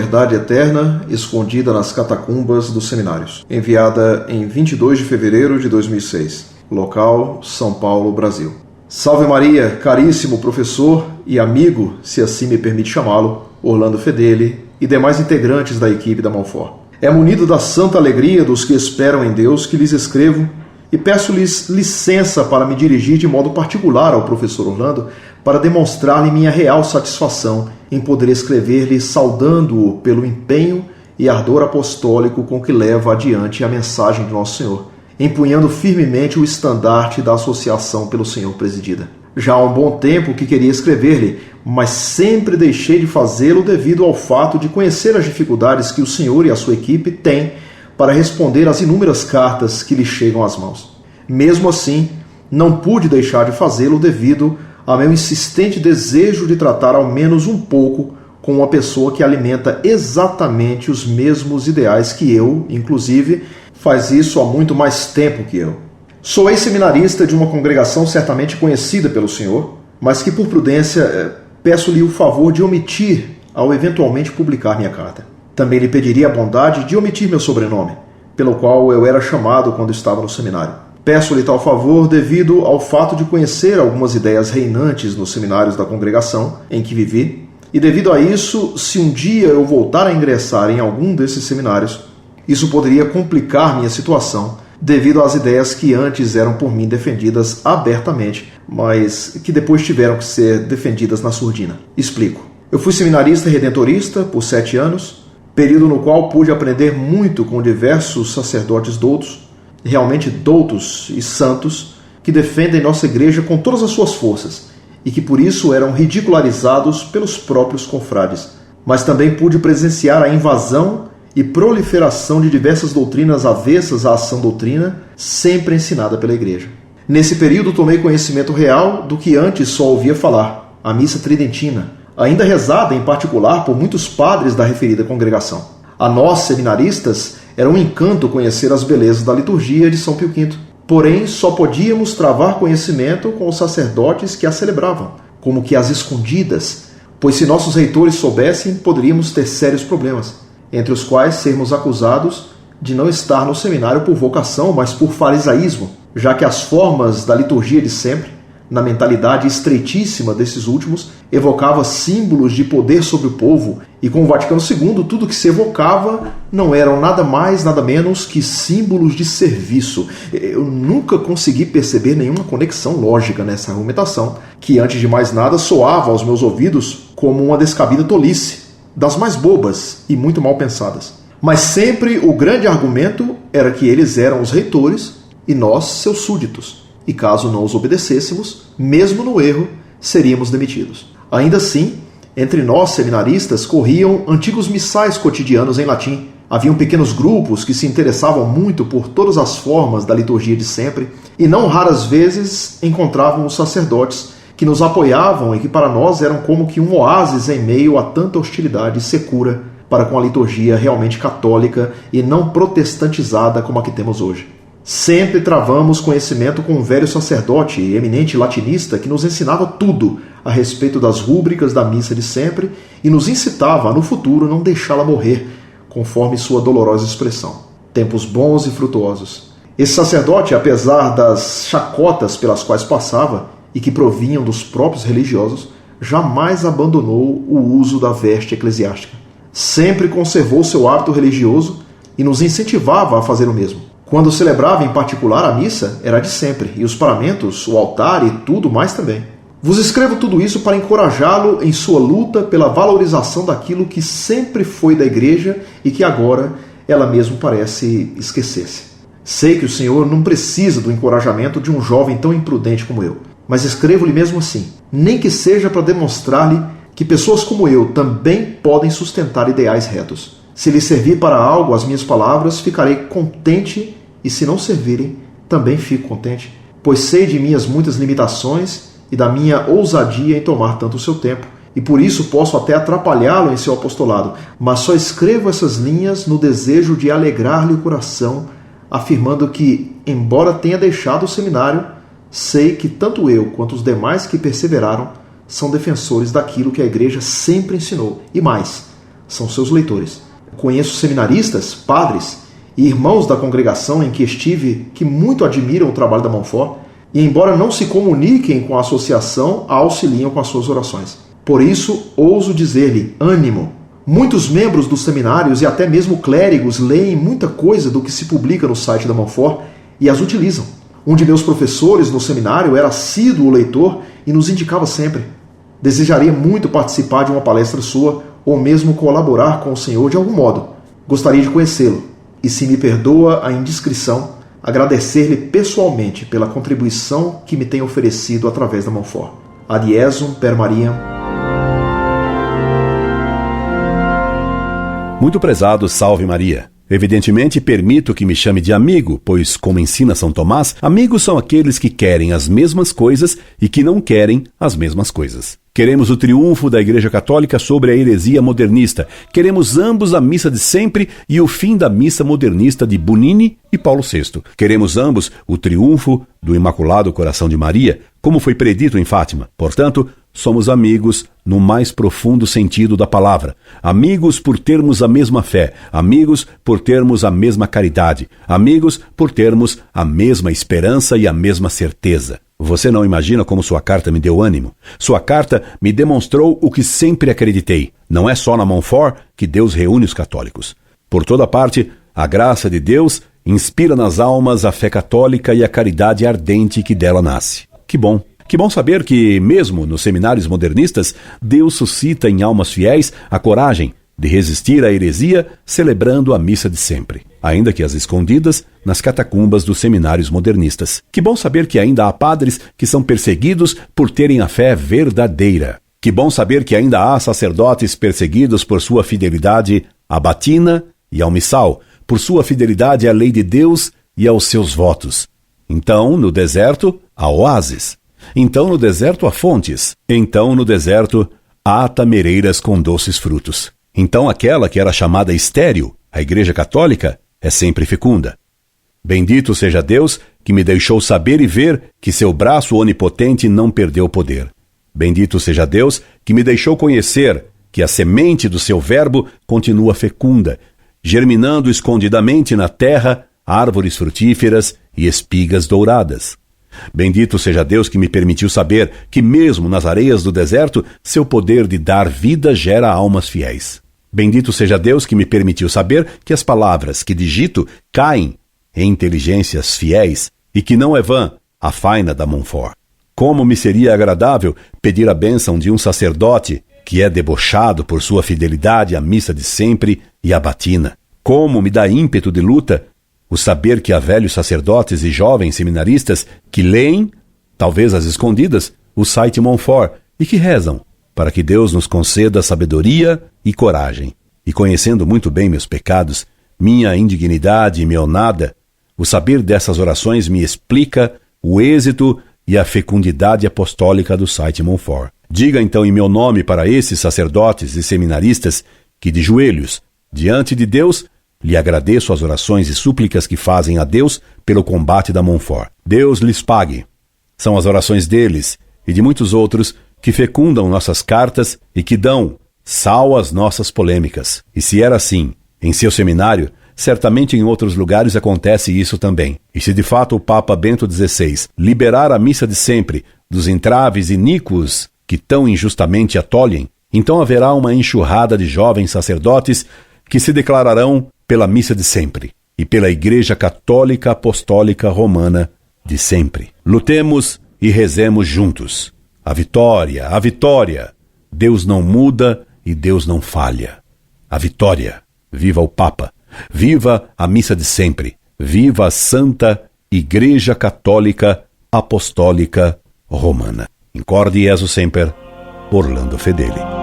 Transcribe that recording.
verdade eterna escondida nas catacumbas dos seminários. Enviada em 22 de fevereiro de 2006. Local, São Paulo, Brasil. Salve Maria, caríssimo professor e amigo, se assim me permite chamá-lo, Orlando Fedeli e demais integrantes da equipe da Monfort. É munido da santa alegria dos que esperam em Deus que lhes escrevo e peço-lhes licença para me dirigir de modo particular ao professor Orlando para demonstrar-lhe minha real satisfação em poder escrever-lhe saudando-o pelo empenho e ardor apostólico com que leva adiante a mensagem de Nosso Senhor, empunhando firmemente o estandarte da associação pelo Senhor presidida. Já há um bom tempo que queria escrever-lhe, mas sempre deixei de fazê-lo devido ao fato de conhecer as dificuldades que o Senhor e a sua equipe têm para responder às inúmeras cartas que lhe chegam às mãos. Mesmo assim, não pude deixar de fazê-lo devido ao meu insistente desejo de tratar ao menos um pouco com uma pessoa que alimenta exatamente os mesmos ideais que eu, inclusive, faz isso há muito mais tempo que eu. Sou ex-seminarista de uma congregação certamente conhecida pelo Senhor, mas que por prudência peço-lhe o favor de omitir ao eventualmente publicar minha carta. Também lhe pediria a bondade de omitir meu sobrenome, pelo qual eu era chamado quando estava no seminário. Peço-lhe tal favor devido ao fato de conhecer algumas ideias reinantes nos seminários da congregação em que vivi, e devido a isso, se um dia eu voltar a ingressar em algum desses seminários, isso poderia complicar minha situação, devido às ideias que antes eram por mim defendidas abertamente, mas que depois tiveram que ser defendidas na surdina. Explico. Eu fui seminarista redentorista por 7 anos, período no qual pude aprender muito com diversos sacerdotes doutos, realmente doutos e santos, que defendem nossa igreja com todas as suas forças e que por isso eram ridicularizados pelos próprios confrades. Mas também pude presenciar a invasão e proliferação de diversas doutrinas avessas à sã doutrina, sempre ensinada pela igreja. Nesse período tomei conhecimento real do que antes só ouvia falar, a missa tridentina, ainda rezada em particular por muitos padres da referida congregação. A nós, seminaristas, era um encanto conhecer as belezas da liturgia de São Pio V. Porém, só podíamos travar conhecimento com os sacerdotes que a celebravam, como que às escondidas, pois se nossos reitores soubessem, poderíamos ter sérios problemas, entre os quais sermos acusados de não estar no seminário por vocação, mas por farisaísmo, já que as formas da liturgia de sempre, na mentalidade estreitíssima desses últimos, evocava símbolos de poder sobre o povo, e com o Vaticano II tudo que se evocava não eram nada mais, nada menos que símbolos de serviço. Eu nunca consegui perceber nenhuma conexão lógica nessa argumentação, que antes de mais nada soava aos meus ouvidos como uma descabida tolice, das mais bobas e muito mal pensadas. Mas sempre o grande argumento era que eles eram os reitores e nós seus súditos. E caso não os obedecêssemos, mesmo no erro, seríamos demitidos. Ainda assim, entre nós seminaristas corriam antigos missais cotidianos em latim. Haviam pequenos grupos que se interessavam muito por todas as formas da liturgia de sempre, e não raras vezes encontrávamos sacerdotes que nos apoiavam e que para nós eram como que um oásis em meio a tanta hostilidade secura para com a liturgia realmente católica e não protestantizada como a que temos hoje. Sempre travamos conhecimento com um velho sacerdote e eminente latinista que nos ensinava tudo a respeito das rúbricas da missa de sempre e nos incitava a, no futuro, não deixá-la morrer, conforme sua dolorosa expressão. Tempos bons e frutuosos. Esse sacerdote, apesar das chacotas pelas quais passava e que provinham dos próprios religiosos, jamais abandonou o uso da veste eclesiástica. Sempre conservou seu hábito religioso e nos incentivava a fazer o mesmo. Quando celebrava em particular a missa, era de sempre, e os paramentos, o altar e tudo mais também. Vos escrevo tudo isso para encorajá-lo em sua luta pela valorização daquilo que sempre foi da igreja e que agora ela mesmo parece esquecer-se. Sei que o Senhor não precisa do encorajamento de um jovem tão imprudente como eu, mas escrevo-lhe mesmo assim, nem que seja para demonstrar-lhe que pessoas como eu também podem sustentar ideais retos. Se lhe servir para algo as minhas palavras, ficarei contente, e se não servirem, também fico contente, pois sei de minhas muitas limitações e da minha ousadia em tomar tanto o seu tempo, e por isso posso até atrapalhá-lo em seu apostolado, mas só escrevo essas linhas no desejo de alegrar-lhe o coração, afirmando que, embora tenha deixado o seminário, sei que tanto eu quanto os demais que perseveraram são defensores daquilo que a igreja sempre ensinou, e mais, são seus leitores. Conheço seminaristas, padres e irmãos da congregação em que estive que muito admiram o trabalho da Montfort e, embora não se comuniquem com a associação, a auxiliam com as suas orações. Por isso, ouso dizer-lhe, ânimo! Muitos membros dos seminários e até mesmo clérigos leem muita coisa do que se publica no site da Montfort e as utilizam. Um de meus professores no seminário era assíduo leitor e nos indicava sempre. Desejaria muito participar de uma palestra sua ou mesmo colaborar com o senhor de algum modo. Gostaria de conhecê-lo e, se me perdoa a indiscrição, agradecer-lhe pessoalmente pela contribuição que me tem oferecido através da Montfort. Ad Jesum per Mariam. Muito prezado, salve Maria. Evidentemente, permito que me chame de amigo, pois, como ensina São Tomás, amigos são aqueles que querem as mesmas coisas e que não querem as mesmas coisas. Queremos o triunfo da Igreja Católica sobre a heresia modernista. Queremos ambos a missa de sempre e o fim da missa modernista de Bunini e Paulo VI. Queremos ambos o triunfo do Imaculado Coração de Maria, como foi predito em Fátima. Portanto, somos amigos no mais profundo sentido da palavra. Amigos por termos a mesma fé. Amigos por termos a mesma caridade. Amigos por termos a mesma esperança e a mesma certeza. Você não imagina como sua carta me deu ânimo. Sua carta me demonstrou o que sempre acreditei. Não é só na Montfort que Deus reúne os católicos. Por toda parte, a graça de Deus inspira nas almas a fé católica e a caridade ardente que dela nasce. Que bom! Que bom saber que, mesmo nos seminários modernistas, Deus suscita em almas fiéis a coragem de resistir à heresia, celebrando a missa de sempre, ainda que às escondidas, nas catacumbas dos seminários modernistas. Que bom saber que ainda há padres que são perseguidos por terem a fé verdadeira. Que bom saber que ainda há sacerdotes perseguidos por sua fidelidade à batina e ao missal, por sua fidelidade à lei de Deus e aos seus votos. Então, no deserto, há oásis. Então no deserto há fontes. Então no deserto há tamereiras com doces frutos. Então aquela que era chamada estéril, a Igreja Católica, é sempre fecunda. Bendito seja Deus que me deixou saber e ver que seu braço onipotente não perdeu o poder. Bendito seja Deus que me deixou conhecer que a semente do seu verbo continua fecunda, germinando escondidamente na terra árvores frutíferas e espigas douradas. Bendito seja Deus que me permitiu saber que mesmo nas areias do deserto, seu poder de dar vida gera almas fiéis. Bendito seja Deus que me permitiu saber que as palavras que digito caem em inteligências fiéis e que não é vã a faina da Montfort. Como me seria agradável pedir a bênção de um sacerdote que é debochado por sua fidelidade à missa de sempre e à batina. Como me dá ímpeto de luta o saber que há velhos sacerdotes e jovens seminaristas que leem, talvez às escondidas, o site Montfort e que rezam para que Deus nos conceda sabedoria e coragem. E conhecendo muito bem meus pecados, minha indignidade e meu nada, o saber dessas orações me explica o êxito e a fecundidade apostólica do site Montfort. Diga então em meu nome para esses sacerdotes e seminaristas que de joelhos, diante de Deus, lhe agradeço as orações e súplicas que fazem a Deus pelo combate da Montfort. Deus lhes pague. São as orações deles e de muitos outros que fecundam nossas cartas e que dão sal às nossas polêmicas. E se era assim, em seu seminário, certamente em outros lugares acontece isso também. E se de fato o Papa Bento XVI liberar a missa de sempre dos entraves iníquos que tão injustamente a tolhem, então haverá uma enxurrada de jovens sacerdotes que se declararão pela missa de sempre e pela Igreja Católica Apostólica Romana de sempre. Lutemos e rezemos juntos. A vitória, a vitória! Deus não muda e Deus não falha. A vitória! Viva o Papa! Viva a missa de sempre! Viva a Santa Igreja Católica Apostólica Romana! Incorde Jesus Semper, Orlando Fedeli.